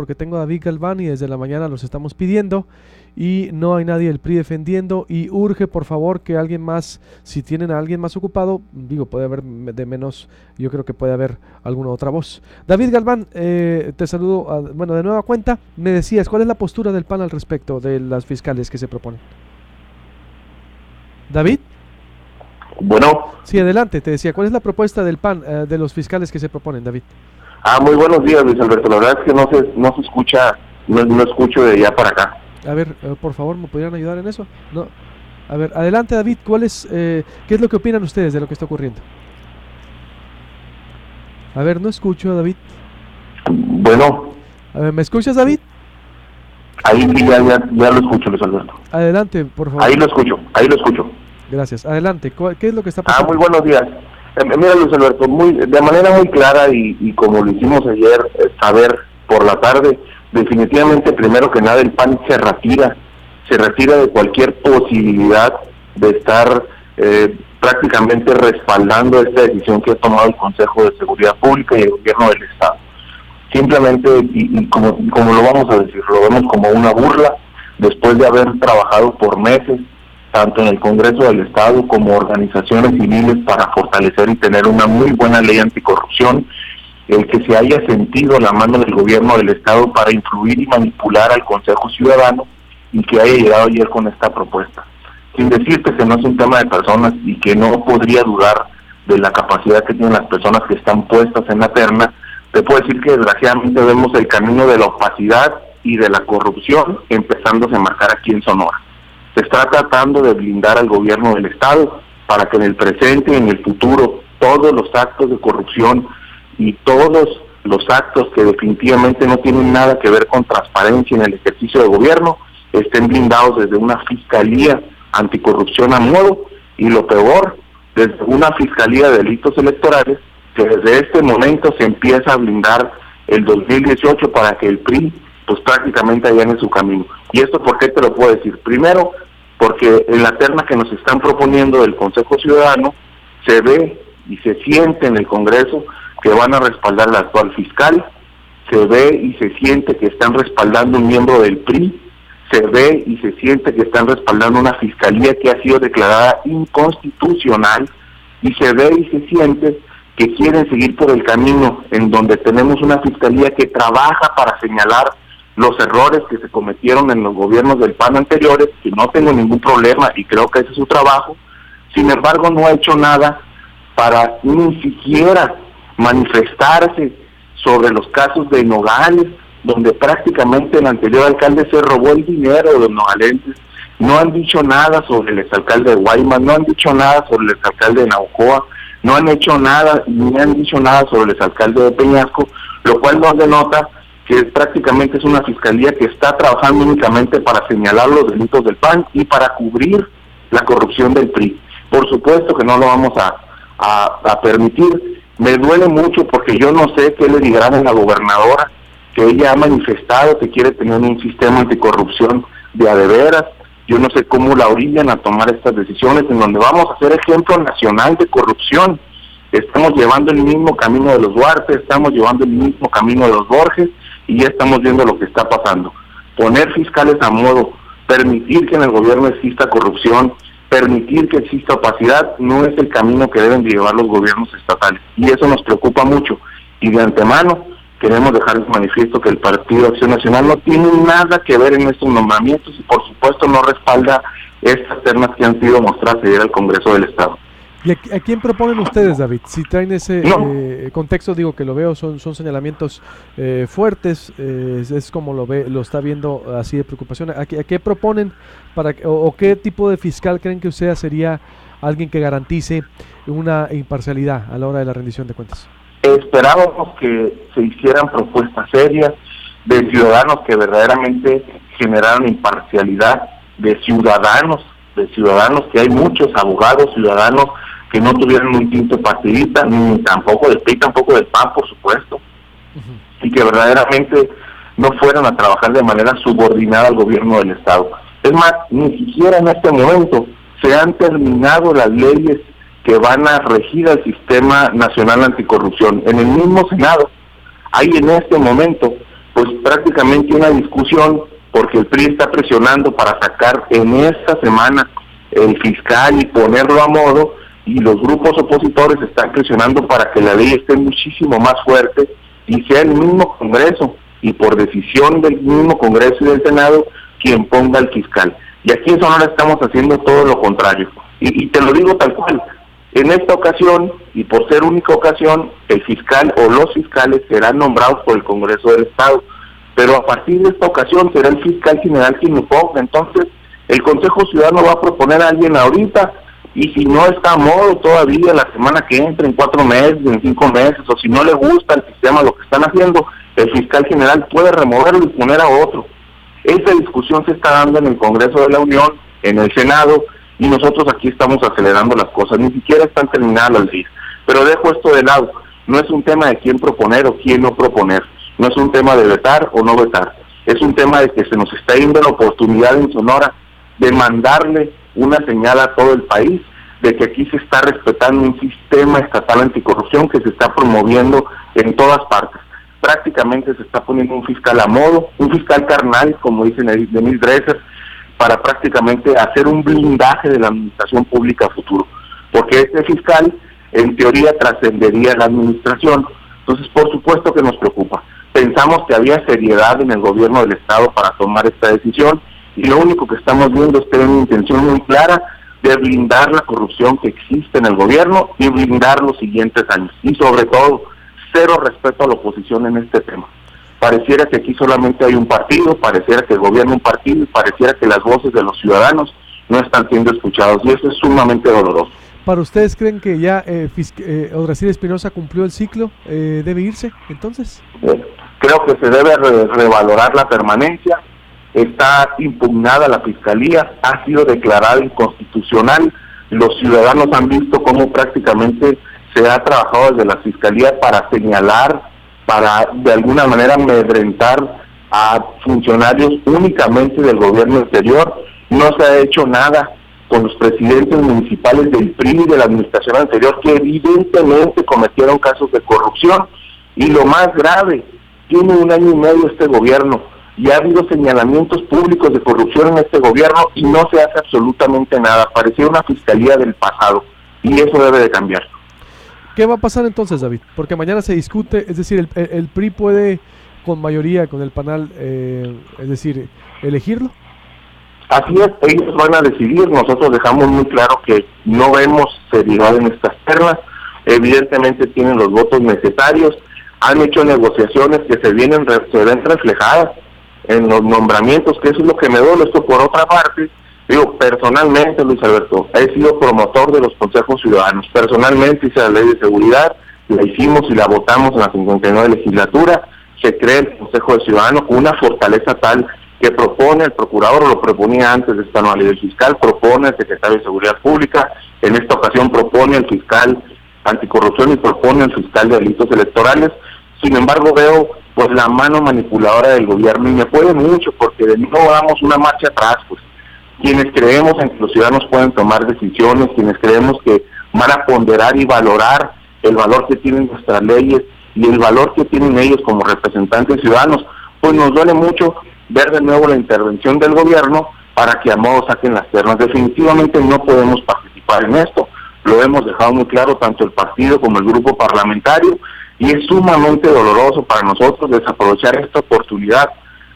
porque tengo a David Galván y desde la mañana los estamos pidiendo y no hay nadie del PRI defendiendo y urge por favor que alguien más, si tienen a alguien más ocupado, digo, puede haber de menos, yo creo que puede haber alguna otra voz. David Galván, te saludo, bueno, de nueva cuenta, me decías, ¿cuál es la postura del PAN al respecto de las fiscales que se proponen? David. Bueno. Sí, adelante, te decía, ¿cuál es la propuesta del PAN, de los fiscales que se proponen, David? Muy buenos días, Luis Alberto. La verdad es que no se escucha, no escucho de allá para acá. A ver, por favor, ¿me podrían ayudar en eso? No. A ver, adelante, David, ¿qué es lo que opinan ustedes de lo que está ocurriendo? A ver, no escucho, David. Bueno. A ver, ¿me escuchas, David? Ahí sí, ya lo escucho, Luis Alberto. Adelante, por favor. Ahí lo escucho. Gracias. Adelante, ¿qué es lo que está pasando? Muy buenos días. Mira, Luis Alberto, de manera muy clara y como lo hicimos ayer, saber por la tarde, definitivamente, primero que nada, el PAN se retira de cualquier posibilidad de estar prácticamente respaldando esta decisión que ha tomado el Consejo de Seguridad Pública y el Gobierno del Estado. Simplemente, y como lo vamos a decir, lo vemos como una burla, después de haber trabajado por meses, tanto en el Congreso del Estado como organizaciones civiles para fortalecer y tener una muy buena ley anticorrupción, el que se haya sentido la mano del Gobierno del Estado para influir y manipular al Consejo Ciudadano y que haya llegado ayer con esta propuesta. Sin decirte que no es un tema de personas y que no podría dudar de la capacidad que tienen las personas que están puestas en la terna, te puedo decir que desgraciadamente vemos el camino de la opacidad y de la corrupción empezándose a marcar aquí en Sonora. Se está tratando de blindar al Gobierno del Estado para que en el presente y en el futuro todos los actos de corrupción y todos los actos que definitivamente no tienen nada que ver con transparencia en el ejercicio de gobierno estén blindados desde una fiscalía anticorrupción a modo y lo peor, desde una fiscalía de delitos electorales que desde este momento se empieza a blindar el 2018 para que el PRI pues prácticamente allane su camino. ¿Y esto por qué te lo puedo decir? Primero, porque en la terna que nos están proponiendo del Consejo Ciudadano se ve y se siente en el Congreso que van a respaldar al actual fiscal, se ve y se siente que están respaldando un miembro del PRI, se ve y se siente que están respaldando una fiscalía que ha sido declarada inconstitucional, y se ve y se siente que quieren seguir por el camino en donde tenemos una fiscalía que trabaja para señalar los errores que se cometieron en los gobiernos del PAN anteriores, que no tengo ningún problema y creo que ese es su trabajo. Sin embargo, no ha hecho nada para ni siquiera manifestarse sobre los casos de Nogales, donde prácticamente el anterior alcalde se robó el dinero de los nogalenses. No han dicho nada sobre el exalcalde de Guaymas, no han dicho nada sobre el exalcalde de Naucoa, no han hecho nada, ni han dicho nada sobre el exalcalde de Peñasco, lo cual nos denota que prácticamente es una fiscalía que está trabajando únicamente para señalar los delitos del PAN y para cubrir la corrupción del PRI. Por supuesto que no lo vamos a permitir. Me duele mucho porque yo no sé qué le dirán a la gobernadora, que ella ha manifestado que quiere tener un sistema anticorrupción de a de veras. Yo no sé cómo la orillan a tomar estas decisiones en donde vamos a ser ejemplo nacional de corrupción. Estamos llevando el mismo camino de los Duarte, estamos llevando el mismo camino de los Borges y ya estamos viendo lo que está pasando. Poner fiscales a modo, permitir que en el gobierno exista corrupción, permitir que exista opacidad, no es el camino que deben de llevar los gobiernos estatales. Y eso nos preocupa mucho. Y de antemano queremos dejar de manifiesto que el Partido Acción Nacional no tiene nada que ver en estos nombramientos y por supuesto no respalda estas ternas que han sido mostradas ayer al Congreso del Estado. ¿Y a quién proponen ustedes, David? Si traen ese contexto, digo que lo veo, son señalamientos fuertes, es como lo está viendo así de preocupación. ¿A qué proponen o qué tipo de fiscal creen que usted sería alguien que garantice una imparcialidad a la hora de la rendición de cuentas? Esperábamos que se hicieran propuestas serias de ciudadanos que verdaderamente generaran imparcialidad, de ciudadanos que hay muchos abogados ciudadanos que no tuvieran un tinte partidista, ni tampoco del PRI, tampoco del PAN, por supuesto, y que verdaderamente no fueran a trabajar de manera subordinada al gobierno del Estado. Es más, ni siquiera en este momento se han terminado las leyes que van a regir al Sistema Nacional Anticorrupción. En el mismo Senado hay en este momento pues prácticamente una discusión, porque el PRI está presionando para sacar en esta semana el fiscal y ponerlo a modo, y los grupos opositores están presionando para que la ley esté muchísimo más fuerte y sea el mismo Congreso, y por decisión del mismo Congreso y del Senado, quien ponga al fiscal. Y aquí en Sonora estamos haciendo todo lo contrario. Y te lo digo tal cual. En esta ocasión, y por ser única ocasión, el fiscal o los fiscales serán nombrados por el Congreso del Estado. Pero a partir de esta ocasión será el fiscal general quien lo ponga. Entonces, el Consejo Ciudadano va a proponer a alguien ahorita, y si no está a modo todavía la semana que entra, en 4 meses, en 5 meses, o si no le gusta el sistema, lo que están haciendo, el fiscal general puede removerlo y poner a otro. Esa discusión se está dando en el Congreso de la Unión, en el Senado, y nosotros aquí estamos acelerando las cosas. Ni siquiera están terminadas las leyes. Pero dejo esto de lado. No es un tema de quién proponer o quién no proponer. No es un tema de vetar o no vetar. Es un tema de que se nos está dando la oportunidad en Sonora de mandarle una señal a todo el país de que aquí se está respetando un sistema estatal anticorrupción que se está promoviendo en todas partes. Prácticamente se está poniendo un fiscal a modo, un fiscal carnal, como dice Denise Dresser, para prácticamente hacer un blindaje de la administración pública a futuro, porque este fiscal en teoría trascendería la administración. Entonces, por supuesto que nos preocupa. Pensamos que había seriedad en el gobierno del Estado para tomar esta decisión, y lo único que estamos viendo es que hay una intención muy clara de blindar la corrupción que existe en el gobierno y blindar los siguientes años, y sobre todo, cero respeto a la oposición en este tema. Pareciera que aquí solamente hay un partido, pareciera que gobierna un partido, y pareciera que las voces de los ciudadanos no están siendo escuchados, y eso es sumamente doloroso. ¿Para ustedes creen que ya Odrasir Espinosa cumplió el ciclo? ¿Debe irse entonces? Creo que se debe revalorar la permanencia. Está impugnada la Fiscalía, ha sido declarada inconstitucional. Los ciudadanos han visto cómo prácticamente se ha trabajado desde la Fiscalía para señalar, para de alguna manera amedrentar a funcionarios únicamente del gobierno anterior. No se ha hecho nada con los presidentes municipales del PRI y de la administración anterior, que evidentemente cometieron casos de corrupción. Y lo más grave, tiene 1 año y medio este gobierno, y ha habido señalamientos públicos de corrupción en este gobierno y no se hace absolutamente nada. Parecía una fiscalía del pasado, y eso debe de cambiar. ¿Qué va a pasar entonces, David? Porque mañana se discute, es decir, el PRI puede con mayoría, con el panel, es decir, elegirlo. Así es, ellos van a decidir. Nosotros dejamos muy claro que no vemos seriedad en estas ternas. Evidentemente tienen los votos necesarios, han hecho negociaciones que se ven reflejadas en los nombramientos, que eso es lo que me duele. Esto por otra parte, digo, personalmente, Luis Alberto, he sido promotor de los consejos ciudadanos. Personalmente hice la ley de seguridad, la hicimos y la votamos en la 59 legislatura. Se crea el Consejo de Ciudadanos con una fortaleza tal que propone el procurador, lo proponía antes de esta nueva ley del fiscal, propone el secretario de Seguridad Pública, en esta ocasión propone el fiscal anticorrupción y propone el fiscal de delitos electorales. Sin embargo, veo pues la mano manipuladora del gobierno, y me puede mucho, porque de nuevo damos una marcha atrás. Pues quienes creemos en que los ciudadanos pueden tomar decisiones, quienes creemos que van a ponderar y valorar el valor que tienen nuestras leyes y el valor que tienen ellos como representantes ciudadanos, pues nos duele mucho ver de nuevo la intervención del gobierno para que a modo saquen las ternas. Definitivamente no podemos participar en esto, lo hemos dejado muy claro tanto el partido como el grupo parlamentario, y es sumamente doloroso para nosotros desaprovechar esta oportunidad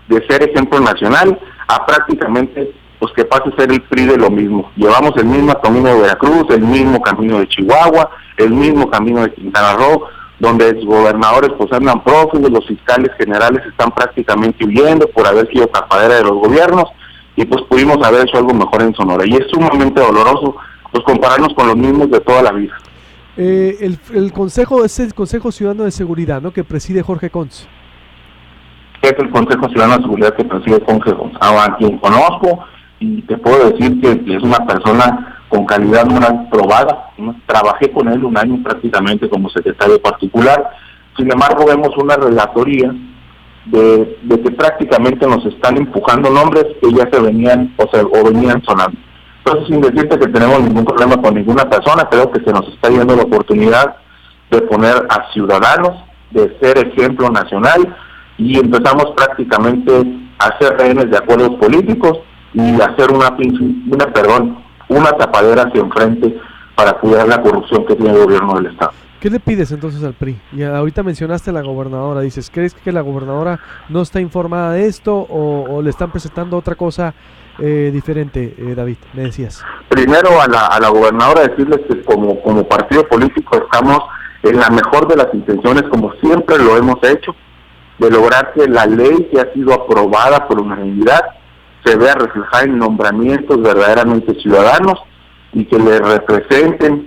de ser ejemplo nacional a prácticamente pues que pase a ser el PRI de lo mismo. Llevamos el mismo camino de Veracruz, el mismo camino de Chihuahua, el mismo camino de Quintana Roo, donde los gobernadores pues andan prófugos, los fiscales generales están prácticamente huyendo por haber sido tapadera de los gobiernos, y pues pudimos haber hecho algo mejor en Sonora, y es sumamente doloroso pues compararnos con los mismos de toda la vida. El consejo es el Consejo Ciudadano de Seguridad, ¿no?, que preside Jorge Cons. Es el Consejo Ciudadano de Seguridad que preside Jorge Cons, a quien conozco, y te puedo decir que es una persona con calidad moral probada, ¿no? Trabajé con él 1 año prácticamente como secretario particular. Sin embargo, vemos una relatoría de que prácticamente nos están empujando nombres que ya se venían o venían sonando. Entonces, sin decirte que tenemos ningún problema con ninguna persona, creo que se nos está dando la oportunidad de poner a ciudadanos, de ser ejemplo nacional, y empezamos prácticamente a hacer rehenes de acuerdos políticos y hacer una tapadera hacia enfrente para cuidar la corrupción que tiene el gobierno del Estado. ¿Qué le pides entonces al PRI? Y ahorita mencionaste a la gobernadora, dices, ¿crees que la gobernadora no está informada de esto o le están presentando otra cosa diferente, David? Me decías. Primero a la gobernadora decirles que como partido político estamos en la mejor de las intenciones, como siempre lo hemos hecho, de lograr que la ley que ha sido aprobada por unanimidad se vea reflejada en nombramientos verdaderamente ciudadanos y que le representen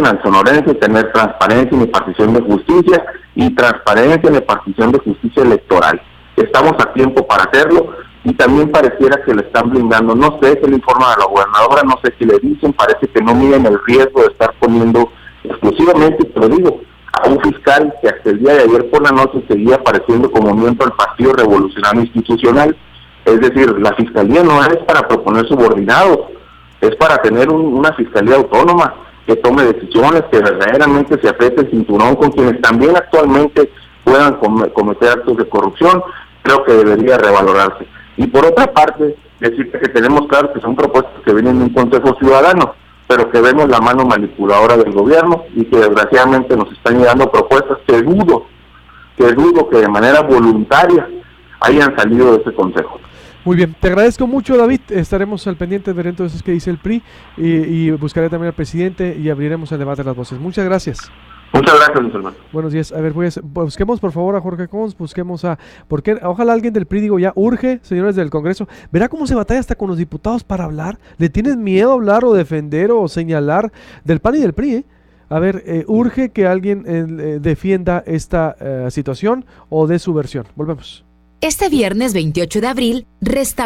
al sonorense, tener transparencia en la impartición de justicia y transparencia en la impartición de justicia electoral. Estamos a tiempo para hacerlo y también pareciera que le están blindando, no sé qué le informan a la gobernadora, no sé qué le dicen, parece que no miden el riesgo de estar poniendo exclusivamente, te lo digo, a un fiscal que hasta el día de ayer por la noche seguía apareciendo como miembro del Partido Revolucionario Institucional. Es decir, la fiscalía no es para proponer subordinados, es para tener una fiscalía autónoma que tome decisiones, que verdaderamente se apriete el cinturón con quienes también actualmente puedan cometer actos de corrupción. Creo que debería revalorarse. Y por otra parte, decirte que tenemos claro que son propuestas que vienen de un consejo ciudadano, pero que vemos la mano manipuladora del gobierno y que desgraciadamente nos están llegando propuestas que dudo que de manera voluntaria hayan salido de ese consejo. Muy bien, te agradezco mucho, David. Estaremos al pendiente de ver entonces qué dice el PRI y buscaré también al presidente y abriremos el debate de las voces. Muchas gracias. Muchas gracias, Luis Hermano. Buenos días. A ver, busquemos por favor a Jorge Cons, porque ojalá alguien del PRI, digo, ya urge, señores del Congreso. ¿Verá cómo se batalla hasta con los diputados para hablar? ¿Le tienen miedo a hablar o defender o señalar del PAN y del PRI? A ver, urge que alguien defienda esta situación o dé su versión. Volvemos. Este viernes 28 de abril,